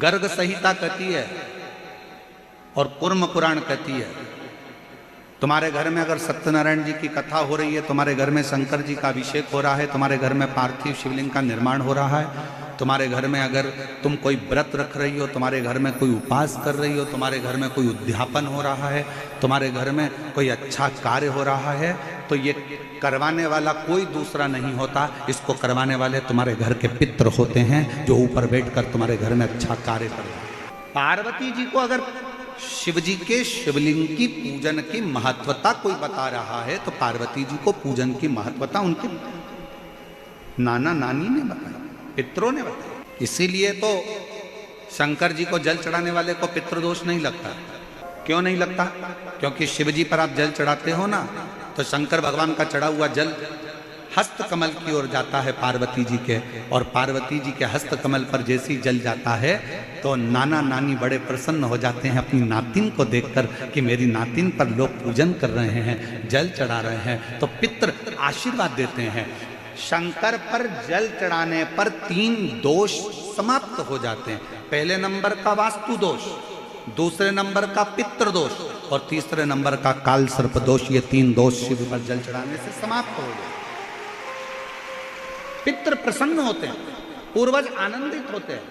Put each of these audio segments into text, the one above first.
गर्ग संहिता कहती है और कूर्म पुराण कहती है, तुम्हारे घर में अगर सत्यनारायण जी की कथा हो रही है, तुम्हारे घर में शंकर जी का अभिषेक हो रहा है, तुम्हारे घर में पार्थिव शिवलिंग का निर्माण हो रहा है, तुम्हारे घर में अगर तुम कोई व्रत रख रही हो, तुम्हारे घर में कोई उपास कर रही हो, तुम्हारे घर में कोई उद्यापन हो रहा है, तुम्हारे घर में कोई अच्छा कार्य हो रहा है, तो ये करवाने वाला कोई दूसरा नहीं होता, इसको करवाने वाले तुम्हारे घर के पितृ होते हैं, जो ऊपर बैठकर तुम्हारे घर में अच्छा कार्य कर रहे हैं। पार्वती जी को अगर शिव जी के शिवलिंग की पूजन की महत्वता कोई बता रहा है, तो पार्वती जी को पूजन की महत्वता उनके नाना नानी ने बताई, पितरों ने बताया। इसीलिए तो शंकर जी को जल चढ़ाने वाले को पितृदोष नहीं लगता। क्यों नहीं लगता? क्योंकि शिव जी पर आप जल चढ़ाते हो ना, तो शंकर भगवान का चढ़ा हुआ जल हस्त कमल की ओर जाता है पार्वती जी के, और पार्वती जी के हस्त कमल पर जैसे जल जाता है तो नाना नानी बड़े प्रसन्न हो जाते हैं अपनी नातिन को देखकर कि मेरी नातिन पर लोग पूजन कर रहे हैं, जल चढ़ा रहे हैं, तो पितृ आशीर्वाद देते हैं। शंकर पर जल चढ़ाने पर 3 दोष समाप्त हो जाते हैं। पहले नंबर का वास्तु दोष, दूसरे नंबर का पितृ दोष और तीसरे नंबर का काल सर्प दोष। ये 3 दोष शिव पर जल चढ़ाने से समाप्त हो गए। पितृ प्रसन्न होते हैं, पूर्वज आनंदित होते हैं।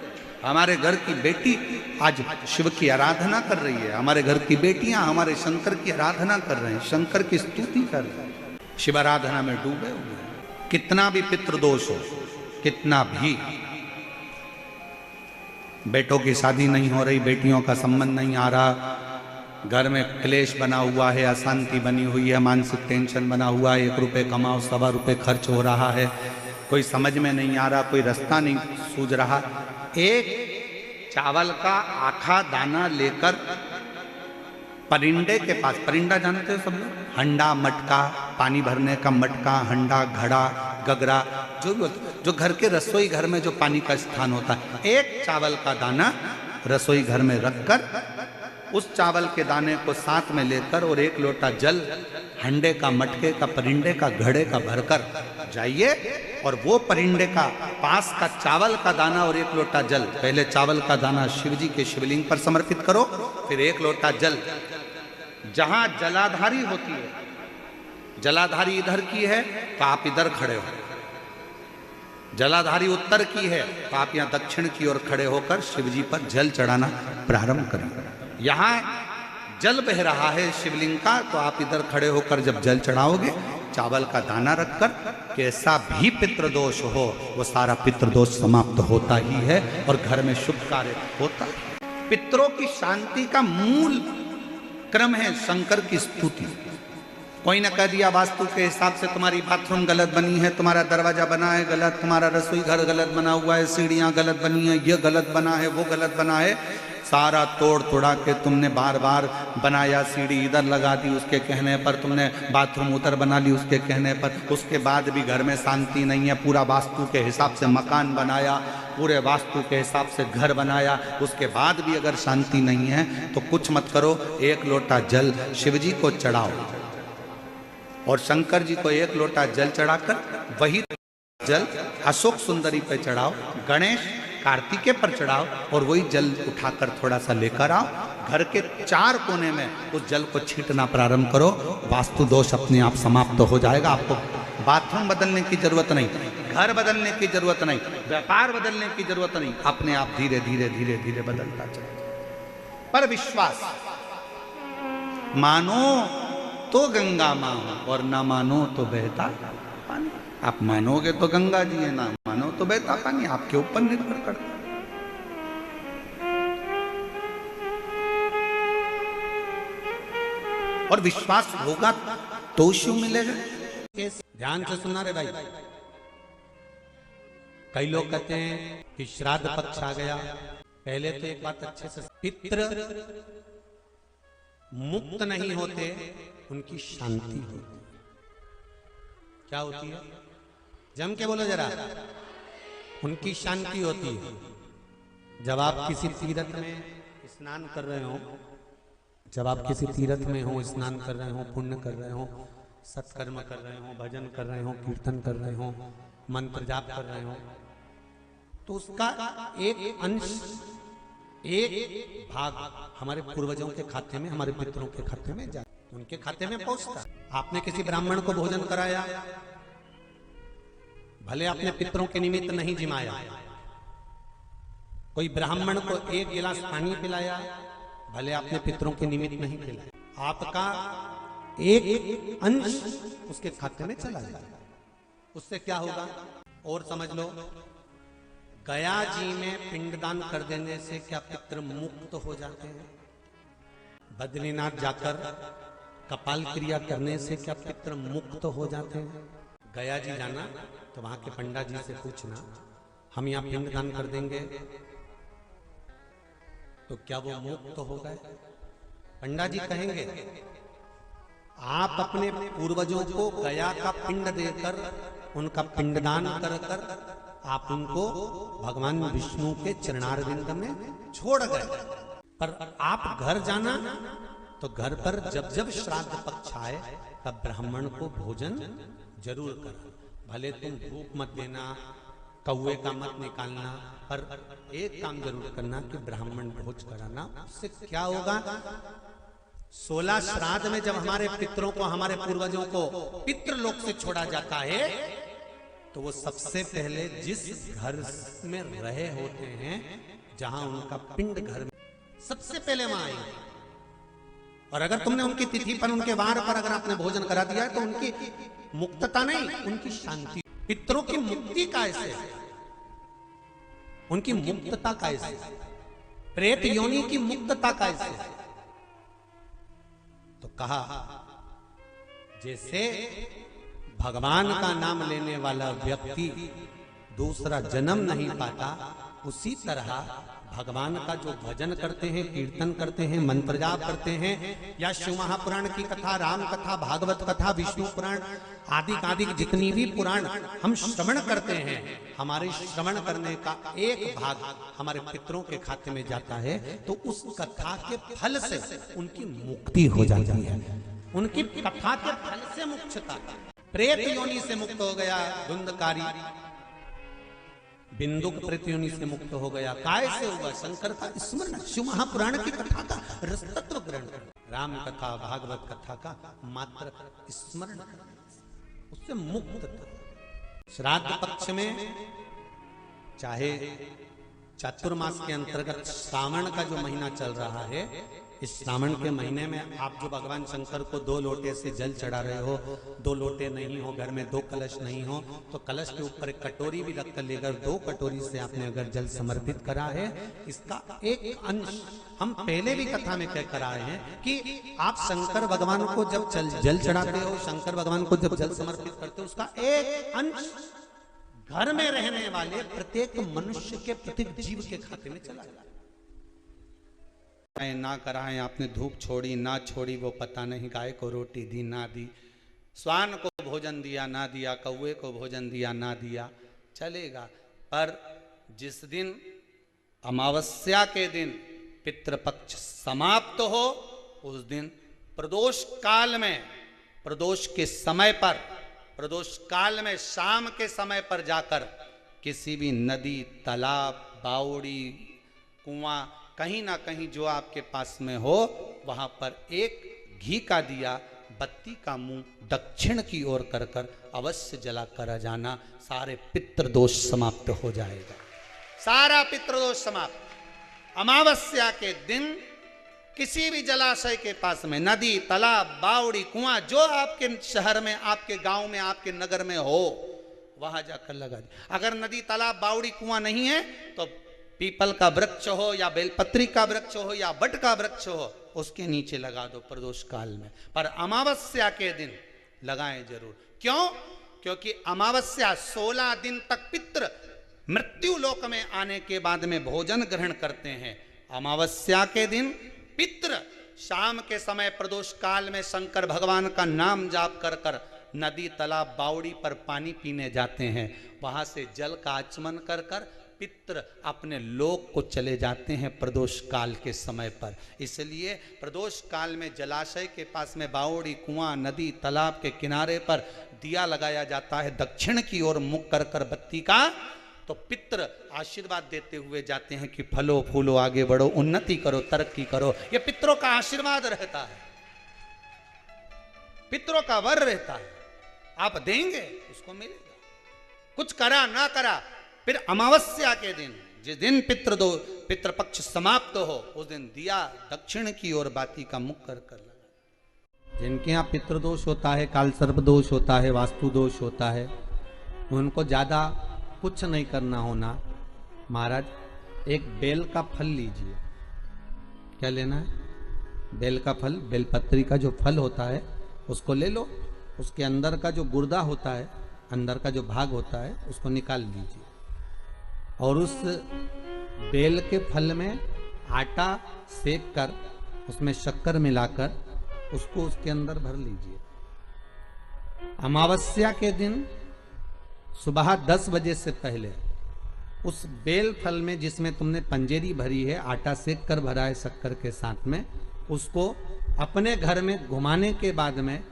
हमारे घर की बेटी आज शिव की आराधना कर रही है, हमारे घर की बेटियां हमारे शंकर की आराधना कर रहे हैं, शंकर की स्तुति कर रहे हैं, शिव आराधना में डूबे हुए हैं। कितना भी पितृदोष हो, कितना भी, बेटों की शादी नहीं हो रही, बेटियों का संबंध नहीं आ रहा, घर में क्लेश बना हुआ है, अशांति बनी हुई है, मानसिक टेंशन बना हुआ है, 1 रुपये कमाओ 1.25 रुपये खर्च हो रहा है, कोई समझ में नहीं आ रहा, कोई रास्ता नहीं सूझ रहा, एक चावल का आखा दाना लेकर परिंदे के पास, परिंदा जानते हो सब लोग, हंडा मटका, पानी भरने का मटका, हंडा घड़ा गगरा, जो घर के रसोई घर में जो पानी का स्थान होता है, एक चावल का दाना रसोई घर में रखकर उस चावल के दाने को साथ में लेकर और 1 लोटा जल हंडे का, मटके का, परिंदे का, घड़े का भरकर जाइए और वो परिंदे का पास का चावल का दाना और 1 लोटा जल, पहले चावल का दाना शिव जी के शिवलिंग पर समर्पित करो, फिर 1 लोटा जल, जहां जलाधारी होती है, जलाधारी इधर की है तो आप इधर खड़े हो, जलाधारी उत्तर की है तो आप यहां दक्षिण की ओर खड़े होकर शिव जी पर जल चढ़ाना प्रारंभ करें। यहां जल बह रहा है शिवलिंग का, तो आप इधर खड़े होकर जब जल चढ़ाओगे, चावल का दाना रखकर, कैसा भी पितृदोष हो वो सारा पितृदोष समाप्त होता ही है और घर में शुभ कार्य होता है। पितरों की शांति का मूल क्रम है शंकर की स्तुति। कोई ना कह दिया वास्तु के हिसाब से तुम्हारी बाथरूम गलत बनी है, तुम्हारा दरवाजा बना है गलत, तुम्हारा रसोई घर गलत बना हुआ है, सीढ़ियां गलत बनी है, ये गलत बना है, वो गलत बना है, सारा तोड़ तोड़ा के तुमने बार बार बनाया, सीढ़ी इधर लगा दी उसके कहने पर, तुमने बाथरूम उधर बना ली उसके कहने पर, उसके बाद भी घर में शांति नहीं है, पूरा वास्तु के हिसाब से मकान बनाया, पूरे वास्तु के हिसाब से घर बनाया, उसके बाद भी अगर शांति नहीं है तो कुछ मत करो, 1 लोटा जल शिव जी को चढ़ाओ और शंकर जी को 1 लोटा जल चढ़ाकर वही जल अशोक सुंदरी पे चढ़ाओ, गणेश कार्तिके पर चढ़ाओ और वही जल उठाकर थोड़ा सा लेकर आओ, घर के 4 कोने में उस जल को छींटना प्रारंभ करो, वास्तु दोष अपने आप समाप्त हो जाएगा। आपको बाथरूम बदलने की जरूरत नहीं, घर बदलने की जरूरत नहीं, व्यापार बदलने की जरूरत नहीं, अपने आप धीरे धीरे धीरे धीरे बदलता चले। पर विश्वास, मानो तो गंगा मां और ना मानो तो बहता पानी। आप मानोगे तो गंगा जी है, ना मानो तो बहता पानी, आपके ऊपर निर्भर करता। और विश्वास होगा तो शिव मिलेगा। ध्यान से सुनना रे भाई। कई लोग कहते हैं कि श्राद्ध पक्ष आ गया, पहले तो एक बात अच्छे से, पितृ मुक्त नहीं होते, उनकी शांति होती। क्या होती है? जम के बोलो जरा। उनकी शांति होती है। जब आप किसी तीर्थ में स्नान कर रहे हो, जब आप किसी तीर्थ में हो, स्नान कर रहे हो, पुण्य कर रहे हो, सत्कर्म कर रहे हो, भजन कर रहे हो, कीर्तन कर रहे हो, मंत्र जाप कर रहे हो, तो उसका एक अंश एक भाग हमारे पूर्वजों के खाते में, हमारे पितरों के खाते में जाता, उनके खाते में पहुंचता। आपने किसी ब्राह्मण को भोजन कराया, भले आपने पितरों के निमित्त नहीं जिमाया, कोई ब्राह्मण को एक गिलास पानी पिलाया, भले आपने पितरों के निमित्त नहीं पिलाया, आपका एक अंश उसके खाते में चला जाएगा। उससे क्या होगा और समझ लो, गया जी में पिंडदान कर देने से क्या पितृ मुक्त हो जाते हैं? बद्रीनाथ जाकर कपाल क्रिया करने से क्या पितृ मुक्त हो जाते हैं? गया जी जाना तो वहां के पंडा जी से पूछना, हम यहाँ पिंडदान कर देंगे तो क्या वो मुक्त हो गए? पंडा जी कहेंगे आप अपने पूर्वजों को गया का पिंड देकर, उनका पिंडदान कर कर आप उनको भगवान विष्णु के चरणारविंद में छोड़ गए। पर आप घर जाना तो घर पर जब जब श्राद्ध पक्ष आए तब ब्राह्मण को भोजन जरूर करना। भले तुम भूख मत देना, कौए का मत निकालना, पर एक काम जरूर करना कि ब्राह्मण भोज कराना। उससे क्या होगा, 16 श्राद्ध में जब हमारे पितरों को, हमारे पूर्वजों को पितृलोक से छोड़ा जाता है तो वो सबसे पहले जिस घर में रहे होते हैं, जहां उनका पिंड घर में, सबसे पहले वहां आएंगे। और अगर तुमने उनकी तिथि पर, उनके वार पर अगर आपने भोजन करा दिया तो उनकी मुक्तता नहीं, उनकी शांति। पितरों की मुक्ति कैसे, उनकी मुक्तता कैसे, प्रेत योनि की मुक्तता कैसे? तो कहा जैसे भगवान का नाम लेने वाला व्यक्ति दूसरा जन्म नहीं पाता, उसी तरह भगवान का जो भजन करते हैं, कीर्तन करते हैं, मंत्र जाप करते हैं, या शिव महापुराण की कथा, राम कथा, भागवत कथा, विष्णु पुराण आदि आदि जितनी भी पुराण हम श्रवण करते हैं, हमारे श्रवण करने का एक भाग हमारे पितरों के खाते में जाता है, तो उस कथा के फल से उनकी मुक्ति हो जाती है। उनकी कथा के फल से मुक्तता, प्रेत योनि से मुक्त हो गया धुंधकारी, बिंदुक प्रेत योनि से मुक्त हो गया। काय से हुआ? शंकर का स्मरण, शिव महापुराण की कथा का रसतत्व ग्रहण, राम कथा, भागवत कथा का मात्र स्मरण, उससे मुक्त। श्राद्ध पक्ष में चाहे चातुर्मास के अंतर्गत श्रावण का जो महीना चल रहा है, इस श्रावण के महीने में आप जो भगवान शंकर को 2 लोटे से जल चढ़ा रहे हो, 2 लोटे नहीं हो, घर में 2 कलश नहीं हो, तो कलश के ऊपर एक कटोरी भी रख कर लेकर 2 कटोरी से आपने अगर जल समर्पित करा है, इसका एक अंश हम पहले भी कथा में कह कर आए हैं कि आप शंकर भगवान को जब जल चढ़ाते हो, शंकर भगवान को जब जल समर्पित करते हो, उसका एक अंश घर में रहने वाले प्रत्येक मनुष्य के, प्रत्येक जीव के खाते में चला जाता है। ना कराएं, आपने धूप छोड़ी ना छोड़ी वो पता नहीं, गाय को रोटी दी ना दी, स्वान को भोजन दिया ना दिया, कौवे को भोजन दिया ना दिया, चलेगा। पर जिस दिन अमावस्या के दिन पितृपक्ष समाप्त हो, उस दिन प्रदोष काल में, प्रदोष के समय पर, प्रदोष काल में शाम के समय पर जाकर किसी भी नदी, तालाब, बावड़ी, कुआं, कहीं ना कहीं जो आपके पास में हो, वहां पर एक घी का दिया, बत्ती का मुंह दक्षिण की ओर कर कर अवश्य जला कर जाना। सारे पितृदोष समाप्त हो जाएगा, सारा पितृदोष समाप्त। अमावस्या के दिन किसी भी जलाशय के पास में, नदी, तालाब, बावड़ी, कुआं, जो आपके शहर में, आपके गांव में, आपके नगर में हो, वहां जाकर लगा दे। अगर नदी, तालाब, बावड़ी, कुआं नहीं है तो पीपल का वृक्ष हो या बेलपत्री का वृक्ष हो या बट का वृक्ष हो, उसके नीचे लगा दो प्रदोष काल में। पर अमावस्या के दिन लगाएं जरूर। क्यों? क्योंकि अमावस्या 16 दिन तक पितृ मृत्यु लोक में आने के बाद में भोजन ग्रहण करते हैं। अमावस्या के दिन पितृ शाम के समय प्रदोष काल में शंकर भगवान का नाम जाप कर कर नदी, तालाब, बावड़ी पर पानी पीने जाते हैं। वहां से जल का आचमन कर कर पितृ अपने लोक को चले जाते हैं प्रदोष काल के समय पर। इसलिए प्रदोष काल में जलाशय के पास में, बावड़ी, कुआं, नदी, तालाब के किनारे पर दिया लगाया जाता है, दक्षिण की ओर मुख कर कर बत्ती का तो पितृ आशीर्वाद देते हुए जाते हैं कि फलो फूलो आगे बढ़ो, उन्नति करो, तरक्की करो। ये पितरों का आशीर्वाद रहता है, पितरों का वर रहता है। आप देंगे उसको मिलेगा, कुछ करा ना करा। फिर अमावस्या के दिन, जिस दिन पितृपक्ष समाप्त हो, उस दिन दिया दक्षिण की ओर बाती का मुख कर कर लगा। जिनके यहाँ पितृदोष होता है, काल सर्प दोष होता है, वास्तु दोष होता है, उनको ज्यादा कुछ नहीं करना होना। महाराज, एक बेल का फल लीजिए। क्या लेना है? बेल का फल, बेलपत्री का जो फल होता है उसको ले लो। उसके अंदर का जो गुर्दा होता है, अंदर का जो भाग होता है, उसको निकाल लीजिए और उस बेल के फल में आटा सेक कर उसमें शक्कर मिलाकर उसको उसके अंदर भर लीजिए। अमावस्या के दिन सुबह 10 बजे से पहले उस बेल फल में, जिसमें तुमने पंजेरी भरी है, आटा सेक कर भरा है शक्कर के साथ में, उसको अपने घर में घुमाने के बाद में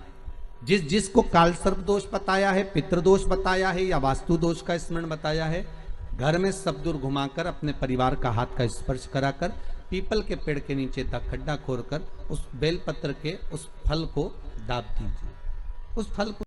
जिसको काल सर्प दोष बताया है, पितृदोष बताया है या वास्तु दोष का स्मरण बताया है, घर में सब दूर घुमाकर अपने परिवार का हाथ का स्पर्श कराकर पीपल के पेड़ के नीचे तक खड्डा खोदकर उस बेलपत्र के उस फल को दाब दीजिए। उस फल को